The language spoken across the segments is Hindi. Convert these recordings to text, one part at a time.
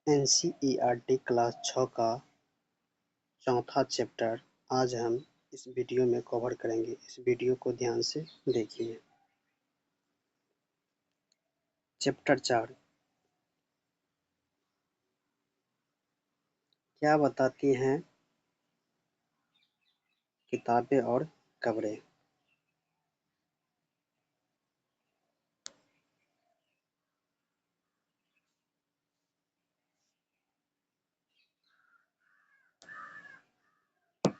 NCERT क्लास 6 का चौथा चैप्टर आज हम इस वीडियो में कवर करेंगे। इस वीडियो को ध्यान से देखिए। चैप्टर 4 क्या बताती हैं किताबें और खबरें।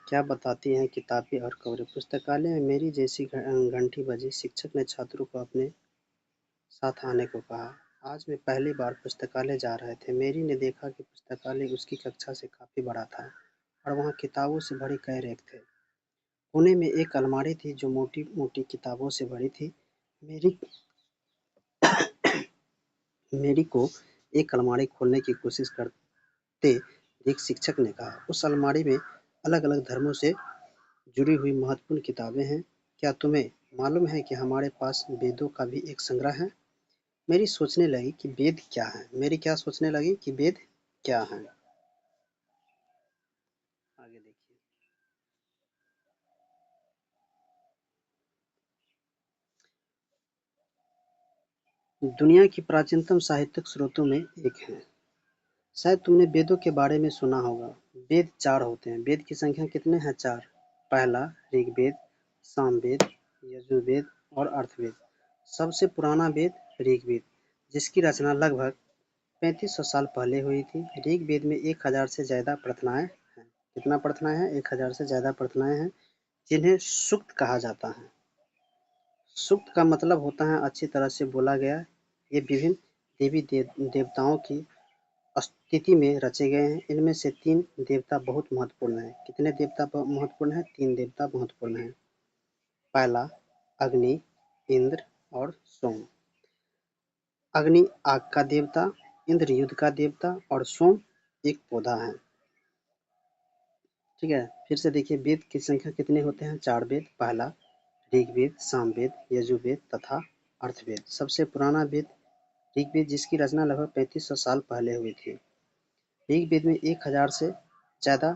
क्या बताती हैं किताबें और खबरें। पुस्तकालय में मेरी जैसी घंटी बजी। शिक्षक ने छात्रों को अपने साथ आने को कहा। आज वे पहली बार पुस्तकालय जा रहे थे। मेरी ने देखा कि पुस्तकालय उसकी कक्षा से काफ़ी बड़ा था और वहाँ किताबों से भरे कई रैक थे। कोने में एक अलमारी थी जो मोटी-मोटी किताबों से भरी थी। मेरी मेरी को एक अलमारी खोलने की कोशिश करते देख शिक्षक ने कहा, उस अलमारी में अलग-अलग धर्मों से जुड़ी हुई महत्वपूर्ण किताबें हैं। क्या तुम्हें मालूम है कि हमारे पास वेदों का भी एक संग्रह है? मेरी सोचने लगी कि वेद क्या है। मेरी क्या सोचने लगी कि वेद क्या है। आगे देखिए। दुनिया की प्राचीनतम साहित्यिक स्रोतों में एक है। शायद तुमने वेदों के बारे में सुना होगा। वेद 4 होते हैं। वेद की संख्या कितने हैं? 4। पहला ऋग्वेद, सामवेद, यजुर्वेद और अर्थवेद। सबसे पुराना वेद ऋग्वेद, जिसकी रचना लगभग 3500 साल पहले हुई थी। ऋग्वेद में 1000 से ज़्यादा प्रार्थनाएं हैं। कितना प्रार्थनाएं हैं? 1000 से ज़्यादा प्रार्थनाएं हैं, जिन्हें सूक्त कहा जाता है। सूक्त का मतलब होता है अच्छी तरह से बोला गया। ये विभिन्न देवी देवताओं की स्तुति में रचे गए हैं। इनमें से 3 देवता बहुत महत्वपूर्ण हैं। कितने देवता महत्वपूर्ण हैं? 3 देवता महत्वपूर्ण हैं। पहला अग्नि, इंद्र और सोम। अग्नि आग का देवता, इंद्र युद्ध का देवता और सोम एक पौधा है। ठीक है, फिर से देखिए वेद की संख्या कितने होते हैं? 4 वेद। पहला ऋग्वेद, सामवेद, यजुर्वेद तथा अर्थवेद। सबसे पुराना वेद ऋग्वेद, जिसकी रचना लगभग 3500 साल पहले हुई थी। ऋग्वेद में 1000 से ज़्यादा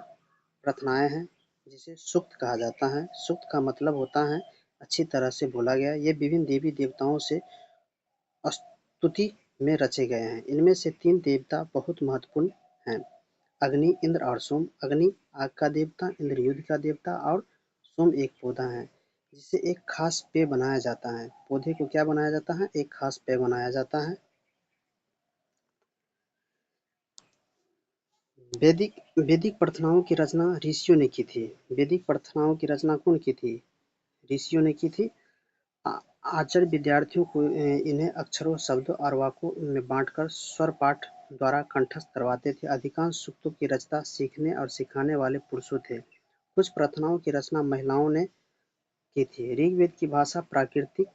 प्रार्थनाएं हैं, जिसे सूक्त कहा जाता है। सूक्त का मतलब होता है अच्छी तरह से बोला गया। ये विभिन्न देवी देवताओं से स्तुति में रचे गए हैं। इनमें से 3 देवता बहुत महत्वपूर्ण हैं, अग्नि, इंद्र और सोम। अग्नि आग का देवता, इंद्र युद्ध का देवता और सोम एक पौधा है, जिससे एक खास पेय बनाया जाता है। पौधे को क्या बनाया जाता है? एक खास पेय बनाया जाता है। वैदिक प्रार्थनाओं की रचना ऋषियों ने की थी। वैदिक प्रार्थनाओं की रचना कौन की थी? ऋषियों ने की थी। आचार्य विद्यार्थियों को इन्हें अक्षरों, शब्दों और वाक्यों में बांटकर स्वर पाठ द्वारा कंठस्थ करवाते थे। अधिकांश सूक्तों की रचना सीखने और सिखाने वाले पुरुषों थे। कुछ प्रार्थनाओं की रचना महिलाओं ने की थी। ऋग्वेद की भाषा प्राकृतिक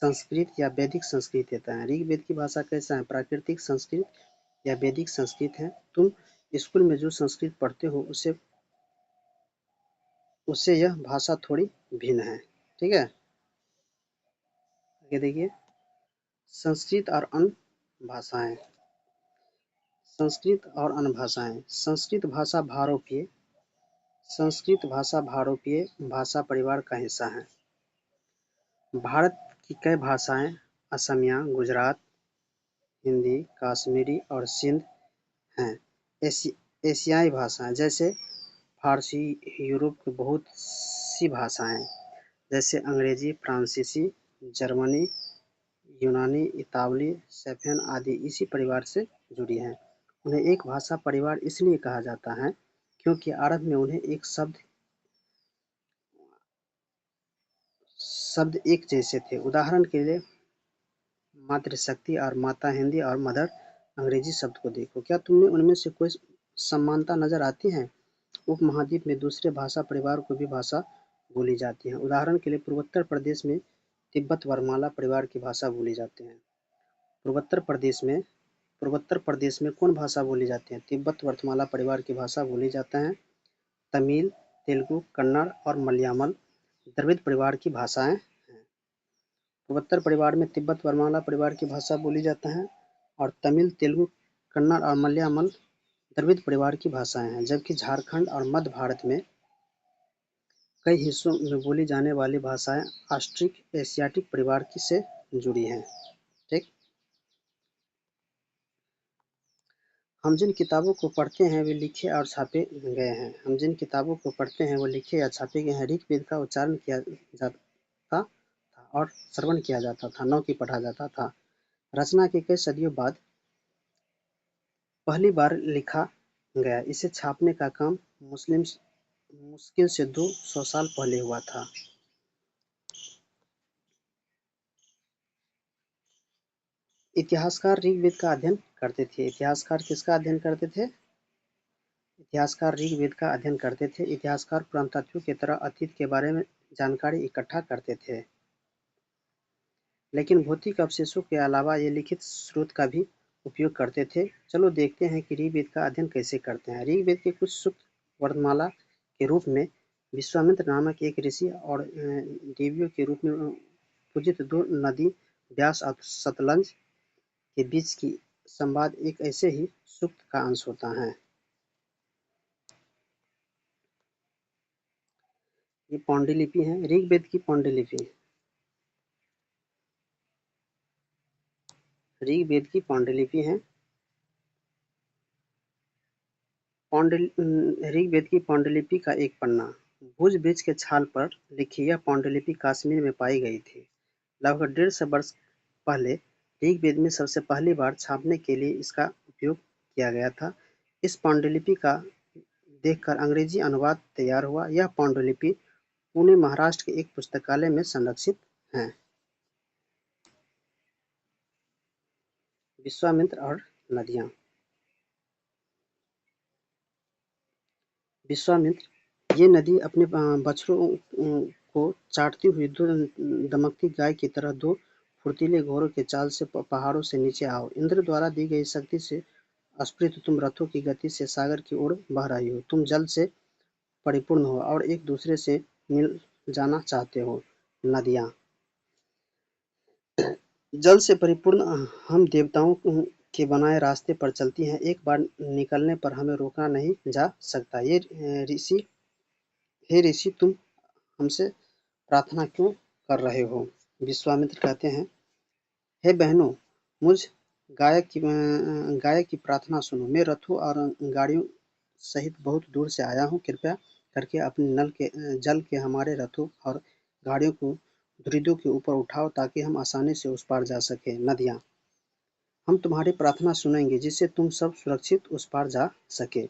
संस्कृत या वैदिक संस्कृत होता है। ऋग्वेद की भाषा कैसा है? प्राकृतिक संस्कृत या वैदिक संस्कृत है। तुम स्कूल में जो संस्कृत पढ़ते हो उससे यह भाषा थोड़ी भिन्न है। ठीक है, आगे देखिए। संस्कृत और अन्य भाषाएं। संस्कृत और अन्य भाषाएं। संस्कृत भाषा भारोपीय भाषा परिवार का हिस्सा है। भारत की कई भाषाएं असमिया, गुजरात, हिंदी, कश्मीरी और सिंध हैं। एशियाई भाषाएं जैसे फारसी, यूरोप की बहुत सी भाषाएं जैसे अंग्रेजी, फ्रांसीसी, जर्मनी, यूनानी, इतालवी, स्पेन आदि इसी परिवार से जुड़ी हैं। उन्हें एक भाषा परिवार इसलिए कहा जाता है क्योंकि आरंभ में उन्हें एक शब्द एक जैसे थे। उदाहरण के लिए मातृशक्ति और माता हिंदी और मदर अंग्रेजी शब्द को देखो। क्या तुम्हें उनमें से कोई समानता नजर आती है? उपमहाद्वीप में दूसरे भाषा परिवार को भी भाषा बोली जाती है। उदाहरण के लिए पूर्वोत्तर प्रदेश में तिब्बत वर्णमाला परिवार की भाषा बोली जाती है। पूर्वोत्तर प्रदेश में कौन भाषा बोली जाती है? तिब्बत वर्णमाला परिवार की भाषा बोली जाता है। तमिल, तेलुगु, कन्नड़ और मलयालम द्रविड़ परिवार की भाषाएं हैं। पूर्वोत्तर परिवार में तिब्बत वर्णमाला परिवार की भाषा बोली जाता है और तमिल, तेलुगु, कन्नड़ और मलयालम द्रविड़ परिवार की भाषाएं हैं, जबकि झारखंड और मध्य भारत में कई हिस्सों में बोली जाने वाली भाषाएं ऑस्ट्रिक एशियाटिक परिवार की से जुड़ी हैं। ठीक। हम जिन किताबों को पढ़ते हैं वे लिखे और छापे गए हैं। हम जिन किताबों को पढ़ते हैं वो लिखे या छापे गए हैं। ऋग्वेद का उच्चारण किया जाता था और श्रवण किया जाता था, न कि पढ़ा जाता था। रचना के कई सदियों बाद पहली बार लिखा गया। इसे छापने का काम मुश्किल से 200 साल पहले हुआ था। इतिहासकार ऋग्वेद का अध्ययन करते थे। इतिहासकार किसका अध्ययन करते थे? इतिहासकार ऋग्वेद का अध्ययन करते थे। इतिहासकार पुरातत्व की तरह अतीत के बारे में जानकारी इकट्ठा करते थे, लेकिन भौतिक अवशेषों के अलावा ये लिखित स्रोत का भी उपयोग करते थे। चलो देखते हैं कि ऋग्वेद का अध्ययन कैसे करते हैं। ऋग्वेद के कुछ सूक्त वर्णमाला के रूप में विश्वामित्र नामक एक ऋषि और देवियों के रूप में पूजित दो नदी व्यास और सतलज के बीच की संवाद एक ऐसे ही सूक्त का अंश होता है। ये पांडुलिपि है, ऋग्वेद की पांडुलिपि। ऋग्वेद की पांडुलिपि है। ऋग्वेद की पांडुलिपि का एक पन्ना भुज वृक्ष के छाल पर लिखी यह पांडुलिपि कश्मीर में पाई गई थी। लगभग 150 वर्ष पहले ऋग्वेद में सबसे पहली बार छापने के लिए इसका उपयोग किया गया था। इस पांडुलिपि का देखकर अंग्रेजी अनुवाद तैयार हुआ। यह पांडुलिपि पुणे महाराष्ट्र के एक पुस्तकालय में संरक्षित है। विश्वामित्र और नदियाँ। विश्वामित्र ये नदी अपने बछड़ों को चाटती हुई दो दमकती गाय की तरह दो फुर्तीले घोड़ों के चाल से पहाड़ों से नीचे आओ। इंद्र द्वारा दी गई शक्ति से स्फुरित तुम रथों की गति से सागर की ओर बह रही हो। तुम जल से परिपूर्ण हो और एक दूसरे से मिल जाना चाहते हो। नदियाँ जल से परिपूर्ण हम देवताओं के बनाए रास्ते पर चलती हैं। एक बार निकलने पर हमें रोका नहीं जा सकता। हे ऋषि तुम हमसे प्रार्थना क्यों कर रहे हो? विश्वामित्र कहते हैं, हे बहनों, मुझ गायक की प्रार्थना सुनो। मैं रथों और गाड़ियों सहित बहुत दूर से आया हूँ। कृपया करके अपने जल के हमारे रथों और गाड़ियों को द्रिदों के ऊपर उठाओ ताकि हम आसानी से उस पार जा सके। नदियाँ हम तुम्हारी प्रार्थना सुनेंगे जिससे तुम सब सुरक्षित उस पार जा सके।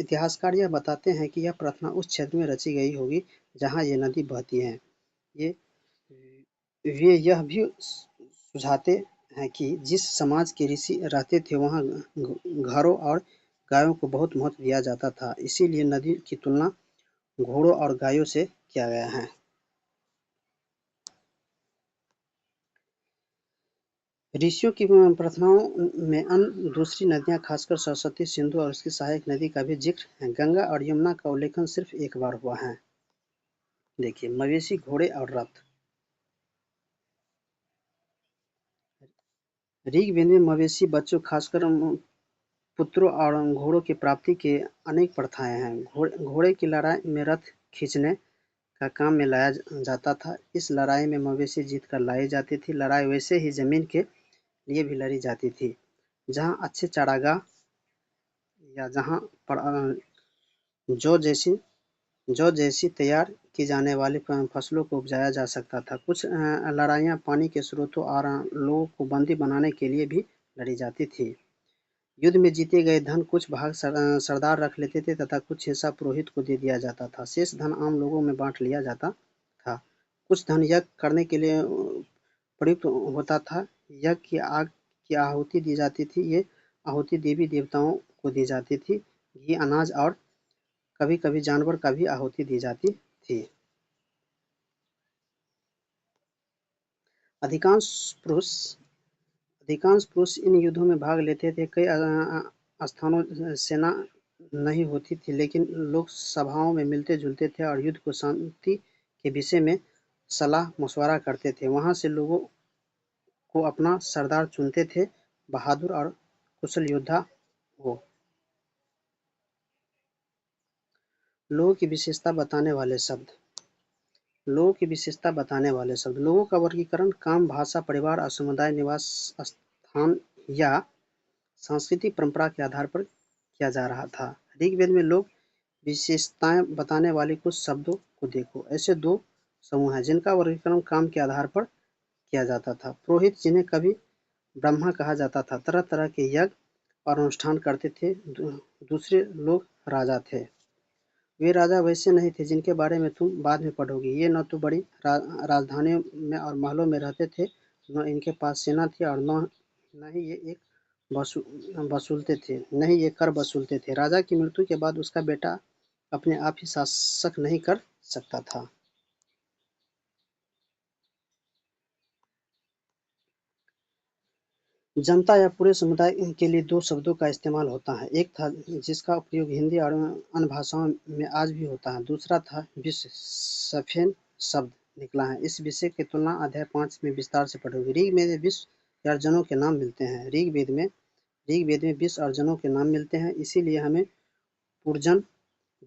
इतिहासकार यह बताते हैं कि यह प्रार्थना उस क्षेत्र में रची गई होगी जहाँ ये नदी बहती है। ये वे यह भी सुझाते हैं कि जिस समाज के ऋषि रहते थे वहाँ घरों और गायों को बहुत महत्व दिया जाता था। इसीलिए नदी की तुलना घोड़ों और गायों से किया गया है। ऋषियों की प्रार्थनाओं में अन्य दूसरी नदियाँ खासकर सरस्वती, सिंधु और उसकी सहायक नदी का भी जिक्र है। गंगा और यमुना का उल्लेखन सिर्फ एक बार हुआ है। देखिए, मवेशी, घोड़े और रथ। ऋग्वेद में मवेशी बच्चों खासकर पुत्रों और घोड़ों की प्राप्ति के अनेक प्रथाएं हैं। घोड़े की लड़ाई में रथ खींचने का काम में लाया जाता था। इस लड़ाई में मवेशी जीतकर लाई जाती थी। लड़ाई वैसे ही जमीन के लिए भी लड़ी जाती थी जहाँ अच्छे चारागाह या जहाँ पर जौ जैसी जौ जैसी तैयार की जाने वाली फसलों को उपजाया जा सकता था। कुछ लड़ाइयाँ पानी के स्रोतों और लोगों को बंदी बनाने के लिए भी लड़ी जाती थी। युद्ध में जीते गए धन कुछ भाग सरदार रख लेते थे तथा कुछ हिस्सा पुरोहित को दे दिया जाता था। शेष धन आम लोगों में बांट लिया जाता था। कुछ धन यज्ञ करने के लिए प्रयुक्त होता था। यज्ञ की आग की आहुति दी जाती थी। ये आहुति देवी देवताओं को दी जाती थी। घी, अनाज और कभी-कभी जानवर का भी आहुति दी जाती थी। अधिकांश पुरुष अधिकांश पुरुष इन युद्धों में भाग लेते थे। कई स्थानों सेना नहीं होती थी, लेकिन लोग सभाओं में मिलते-जुलते थे और युद्ध को शांति के विषय में सलाह मशवरा करते थे। वहाँ से लोगों को अपना सरदार चुनते थे। बहादुर और कुशल योद्धा हो। लोगों की विशेषता बताने वाले शब्द। लोगों की विशेषता बताने वाले शब्द। लोगों का वर्गीकरण काम, भाषा, परिवार और समुदाय, निवास स्थान या सांस्कृतिक परंपरा के आधार पर किया जा रहा था। ऋग्वेद में लोग विशेषताएं बताने वाले कुछ शब्दों को देखो। ऐसे दो समूह हैं जिनका वर्गीकरण काम के आधार पर किया जाता था। पुरोहित, जिन्हें कभी ब्रह्मा कहा जाता था, तरह तरह के यज्ञ और अनुष्ठान करते थे। दूसरे लोग राजा थे। वे राजा वैसे नहीं थे जिनके बारे में तुम बाद में पढ़ोगे। ये न तो बड़ी राजधानियों में और महलों में रहते थे, न इनके पास सेना थी और न ही ये एक वसूलते थे, न ही ये कर वसूलते थे। राजा की मृत्यु के बाद उसका बेटा अपने आप ही शासक नहीं कर सकता था। जनता या पूरे समुदाय के लिए दो शब्दों का इस्तेमाल होता है। एक था जिसका उपयोग हिंदी और अन्य भाषाओं में आज भी होता है। दूसरा था विश्व। सफेन शब्द निकला है। इस विषय की तुलना अध्याय 5 में विस्तार से पढ़ोगे। ऋग्वेद में 20 अर्जुनों के नाम मिलते हैं। ऋग्वेद में 20 अर्जुनों के नाम मिलते हैं। इसीलिए हमें पुरजन,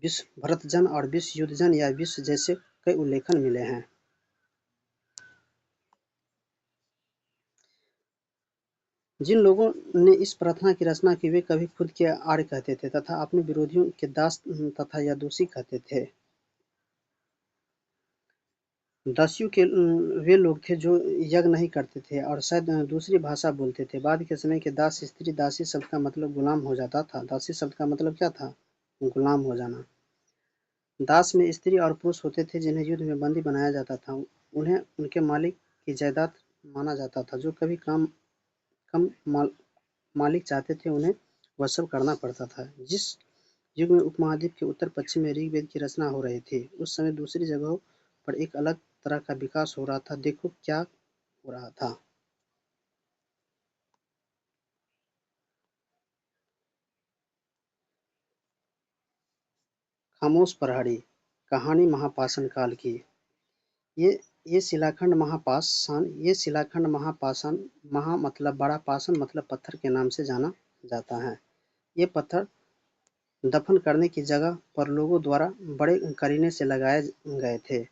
विश्व भरतजन और विश्व युद्धजन या विश्व जैसे कई उल्लेखन मिले हैं। जिन लोगों ने इस प्रार्थना की रचना की वे कभी खुद के आर्य कहते थे तथा अपने विरोधियों के दास तथा या दोषी कहते थे। दासियों के वे लोग थे जो यज्ञ नहीं करते थे और शायद दूसरी भाषा बोलते थे। बाद के समय के दास स्त्री, दासी शब्द का मतलब गुलाम हो जाता था। दासी शब्द का मतलब क्या था? गुलाम हो जाना। दास में स्त्री और पुरुष होते थे जिन्हें युद्ध में बंदी बनाया जाता था। उन्हें उनके मालिक की जायदाद माना जाता था। जो कभी कम मालिक चाहते थे उन्हें वह सब करना पड़ता था। जिस युग में उपमहाद्वीप के उत्तर पश्चिम में ऋग्वेद की रचना हो रही थी, उस समय दूसरी जगहों पर एक अलग तरह का विकास हो रहा था। देखो क्या हो रहा था। खामोश प्रहरी। कहानी महापाषाण काल की। ये ये शिलाखंड महापाषाण ये शिलाखंड महापाषाण, महा मतलब बड़ा, पाषाण मतलब पत्थर के नाम से जाना जाता है। ये पत्थर दफन करने की जगह पर लोगों द्वारा बड़े करीने से लगाए गए थे।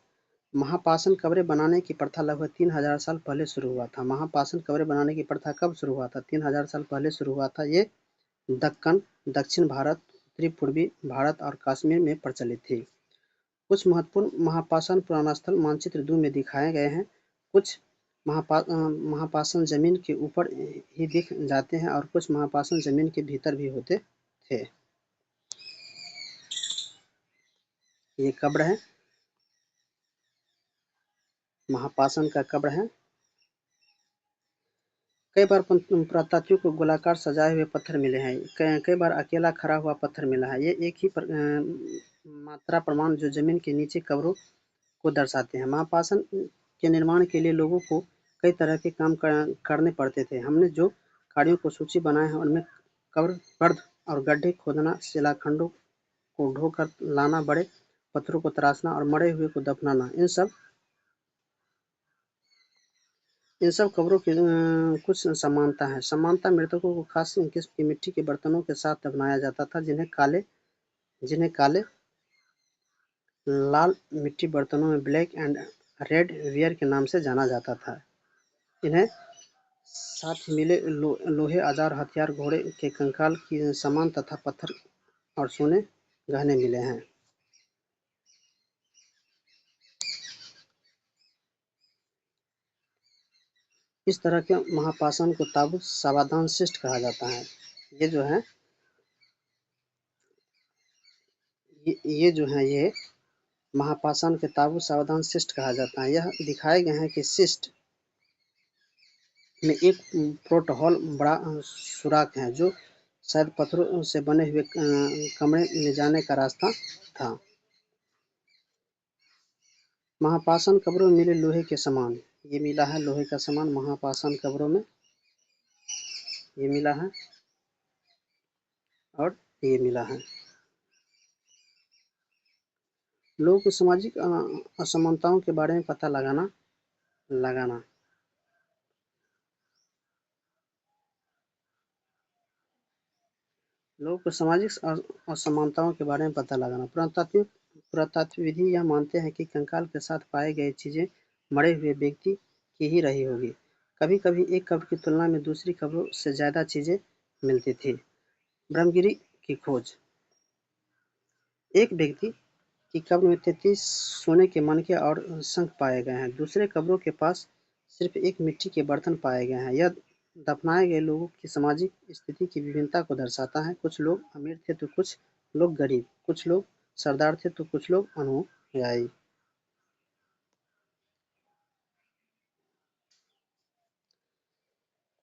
महापाषाण कब्रें बनाने की प्रथा लगभग 3000 साल पहले शुरू हुआ था। महापाषाण कब्रें बनाने की प्रथा कब शुरू हुआ था? 3000 साल पहले शुरू हुआ था। ये दक्कन, दक्षिण भारत, उत्तरी पूर्वी भारत और कश्मीर में प्रचलित थी। कुछ महत्वपूर्ण महापाषाण पुराणास्थल मानचित्र 2 में दिखाए गए हैं। कुछ महापाषाण जमीन के ऊपर ही दिख जाते हैं और कुछ महापाषाण जमीन के भीतर भी होते थे। ये कब्र है, महापाषाण का कब्र है। कई बार पुरातात्विक को गोलाकार सजाए हुए पत्थर मिले हैं। कई बार अकेला खड़ा हुआ पत्थर मिला है। ये एक ही मात्रा प्रमाण जो जमीन के नीचे कब्रों को दर्शाते हैं। महापाषाण के निर्माण के लिए लोगों को कई तरह के काम करने पड़ते थे। हमने जो कार्यों को सूची बनाए हैं उनमें कब्र, गर्द और गड्ढे खोदना, शिलाखंडों को ढोकर लाना, बड़े पत्थरों को तराशना और मरे हुए को दफनाना, इन सब कब्रों की कुछ समानता है। समानता, मृतकों को खास किस्म की मिट्टी के बर्तनों के साथ दफनाया जाता था जिन्हें काले लाल मिट्टी बर्तनों में ब्लैक एंड रेड वेयर के नाम से जाना जाता था। इन्हें साथ मिले लोहे, औजार, हथियार, घोड़े के कंकाल की सामान तथा पत्थर और सोने गहने मिले हैं। इस तरह के महापाषाण को ताबूत सावधान शिष्ट कहा जाता है। ये जो है ये महापाषाण के ताबूत सावधान शिष्ट कहा जाता है। यह दिखाए गए हैं कि शिष्ट में एक प्रोटोहॉल, बड़ा सुराख है जो शायद पत्थरों से बने हुए कमरे में जाने का रास्ता था। महापाषाण कब्रों में मिले लोहे के सामान। ये मिला है लोहे का सामान महापाषाण कब्रों में, ये मिला है और ये मिला है। लोगों की सामाजिक असमानताओं के बारे में पता लगाना। लोगों को सामाजिक असमानताओं के बारे में पता लगाना। पुरातात्विक विधि यह मानते हैं कि कंकाल के साथ पाए गए चीजें मरे हुए व्यक्ति की ही रही होगी। कभी कभी एक कब्र की तुलना में दूसरी कब्रों से ज्यादा चीजें मिलती थी। ब्रह्मगिरी की खोज। एक व्यक्ति की कब्र में 33 सोने के मनके और शंख पाए गए हैं। दूसरे कब्रों के पास सिर्फ एक मिट्टी के बर्तन पाए गए हैं। यह दफनाए गए लोगों की सामाजिक स्थिति की विभिन्नता को दर्शाता है। कुछ लोग अमीर थे तो कुछ लोग गरीब, कुछ लोग सरदार थे तो कुछ लोग अनुयायी।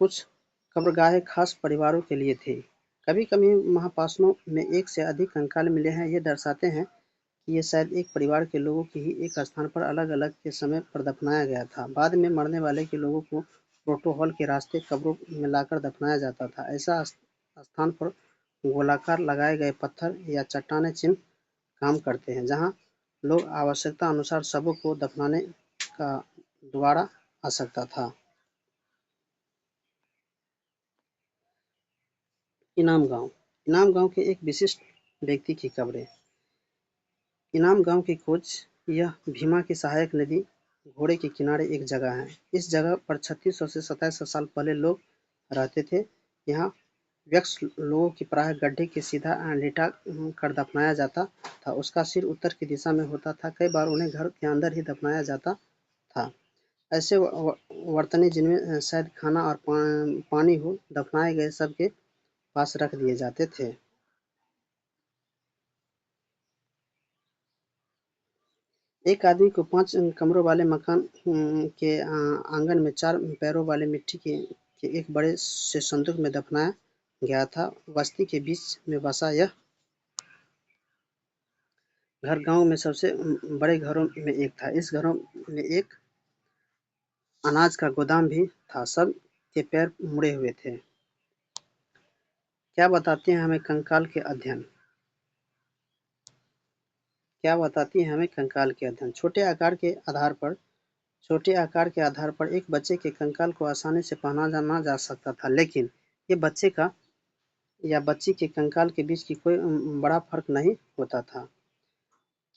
कुछ कब्रगाहें खास परिवारों के लिए थी। कभी कभी महापाषाणों में एक से अधिक कंकाल मिले हैं। ये दर्शाते हैं कि ये शायद एक परिवार के लोगों की ही एक स्थान पर अलग-अलग के समय पर दफनाया गया था। बाद में मरने वाले के लोगों को प्रोटोकॉल के रास्ते कब्रों में लाकर दफनाया जाता था। ऐसा स्थान पर गोलाकार लगाए गए पत्थर या चट्टानें चिन्ह काम करते हैं, जहां लोग आवश्यकता अनुसार शवों को दफनाने का दोबारा आ सकता था। इनाम गांव। इनाम गांव के एक विशिष्ट व्यक्ति की कब्रें। इनाम गांव की खोज। यह भीमा की सहायक नदी घोड़े के किनारे एक जगह है। इस जगह पर 3600 से 2700 साल पहले लोग रहते थे। यहाँ वयस्क लोगों की प्रायः गड्ढे के सीधा लिटा कर दफनाया जाता था। उसका सिर उत्तर की दिशा में होता था। कई बार उन्हें घर के अंदर ही दफनाया जाता था। ऐसे बर्तने जिनमें शायद खाना और पानी हो, दफनाए गए सब के पास रख दिए जाते थे। एक आदमी को 5 कमरों वाले मकान के आंगन में 4 पैरों वाले मिट्टी के एक बड़े से संदूक में दफनाया गया था। बस्ती के बीच में बसा यह घर गांव में सबसे बड़े घरों में एक था। इस घरों में एक अनाज का गोदाम भी था। सब के पैर मुड़े हुए थे। क्या बताते हैं हमें कंकाल के अध्ययन? क्या बताती है हमें कंकाल के अध्ययन? छोटे आकार के आधार पर एक बच्चे के कंकाल को आसानी से पहना जाना जा सकता था, लेकिन ये बच्चे का या बच्ची के कंकाल के बीच की कोई बड़ा फर्क नहीं होता था।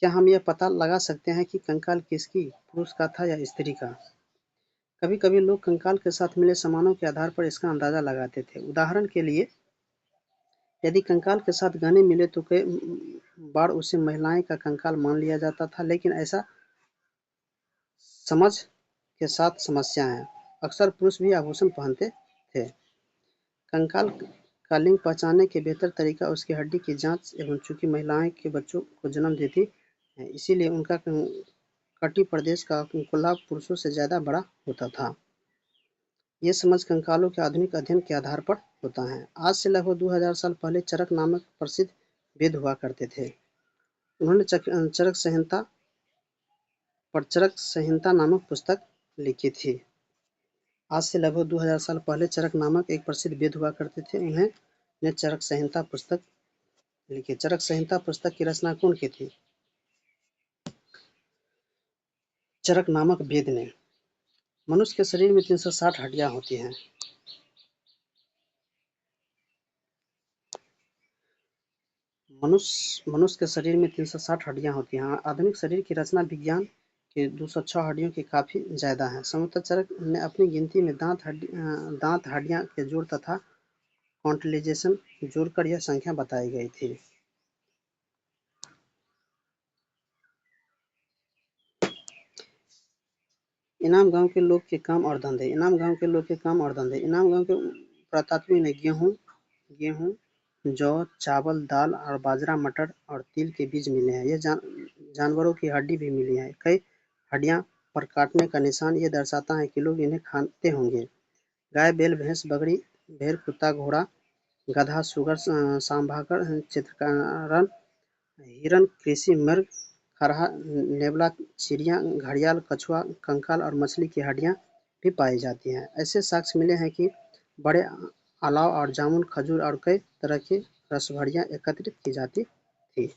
क्या हम यह पता लगा सकते हैं कि कंकाल किसकी, पुरुष का था या स्त्री का? कभी-कभी लोग कंकाल के साथ मिले सामानों के आधार पर इसका अंदाजा लगाते थे। उदाहरण के लिए, यदि कंकाल के साथ गहने मिले तो कई बार उसे महिलाएं का कंकाल मान लिया जाता था, लेकिन ऐसा समझ के साथ समस्या है। अक्सर पुरुष भी आभूषण पहनते थे। कंकाल का लिंग पहचानने के बेहतर तरीका उसकी हड्डी की जांच एवं चूंकि महिलाएं के बच्चों को जन्म देती हैं, इसीलिए उनका कटी प्रदेश का कुल्ला पुरुषों से ज्यादा बड़ा होता था। ये समझ कंकालों के आधुनिक अध्ययन के आधार पर होता है। आज से लगभग 2000 साल पहले चरक नामक प्रसिद्ध वेद हुआ करते थे। उन्होंने चरक संहिता नामक पुस्तक लिखी थी। आज से लगभग 2000 साल पहले चरक नामक एक प्रसिद्ध वेद हुआ करते थे। उन्होंने चरक संहिता पुस्तक लिखी। चरक संहिता पुस्तक की रचना कौन की थी? चरक नामक वेद ने। मनुष्य के शरीर में 360 हड्डियां होती हैं। मनुष्य के शरीर में 360 हड्डियां होती हैं। आधुनिक शरीर की रचना विज्ञान के 206 हड्डियों की काफी ज्यादा है। संभवतः चरक ने अपनी गिनती में दांत हड्डियां के जोड़ तथा कॉन्टिलेजेशन जोड़कर यह संख्या बताई गई थी। इनाम गांव के लोग के काम और धंधे। इनाम गांव के लोग के काम और धंधे। इनाम गांव के पुरातात्विक ने गेहूं, जौ, चावल, दाल और बाजरा, मटर और तिल के बीज मिले हैं। ये जानवरों की हड्डी भी मिली है। कई हड्डियां पर काटने का निशान ये दर्शाता है कि लोग इन्हें खाते होंगे। गाय, बैल, भैंस, बकरी, भेड़, कुत्ता, घोड़ा, गधा, सुगर, सांभर, चित्रकारण, हिरण, कृषि मृग, खरहा, नेवला, चिड़िया, घड़ियाल, कछुआ, कंकाल और मछली की हड्डियां भी पाई जाती हैं। ऐसे साक्ष्य मिले हैं कि बड़े अलाव और जामुन, खजूर और कई तरह की रसभरियां एकत्रित की जाती थी।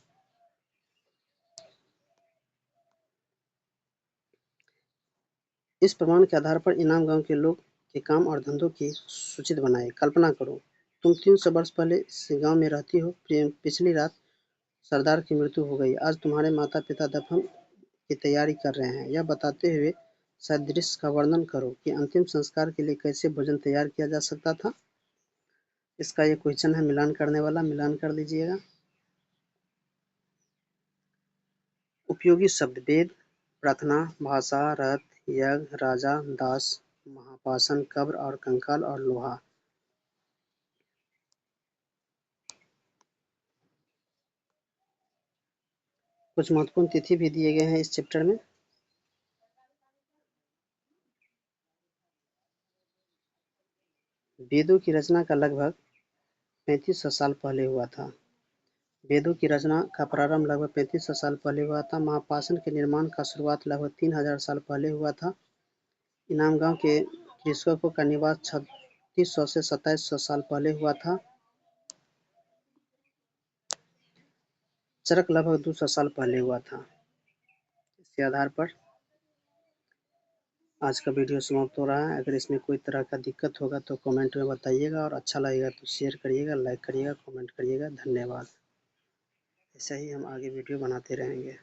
इस प्रमाण के आधार पर इनाम गांव के लोग के काम और धंधों की सूची बनाएं। कल्पना करो तुम 300 वर्ष पहले इस गांव में रहती हो। पिछली रात सरदार की मृत्यु हो गई। आज तुम्हारे माता पिता दफन की तैयारी कर रहे हैं। यह बताते हुए सादृश्य का वर्णन करो कि अंतिम संस्कार के लिए कैसे भोजन तैयार किया जा सकता था। इसका ये क्वेश्चन है मिलान करने वाला, मिलान कर लीजिएगा। उपयोगी शब्द वेद, प्रार्थना, भाषा, रथ, यज्ञ, राजा, दास, महापाषाण, कब्र और कंकाल और लोहा। कुछ महत्वपूर्ण तिथि भी दिए गए हैं इस चैप्टर में। वेदों की रचना का लगभग 3500 साल पहले हुआ था। वेदों की रचना का प्रारंभ लगभग 3500 साल पहले हुआ था। महापाषाण के निर्माण का शुरुआत लगभग 3000 साल पहले हुआ था। इनाम गांव के कृषकों का निवास 3600 से 2700 साल पहले हुआ था। चरक लगभग 200 साल पहले हुआ था। इसके आधार पर आज का वीडियो समाप्त हो रहा है। अगर इसमें कोई तरह का दिक्कत होगा तो कमेंट में बताइएगा, और अच्छा लगेगा तो शेयर करिएगा, लाइक करिएगा, कमेंट करिएगा। धन्यवाद। ऐसा ही हम आगे वीडियो बनाते रहेंगे।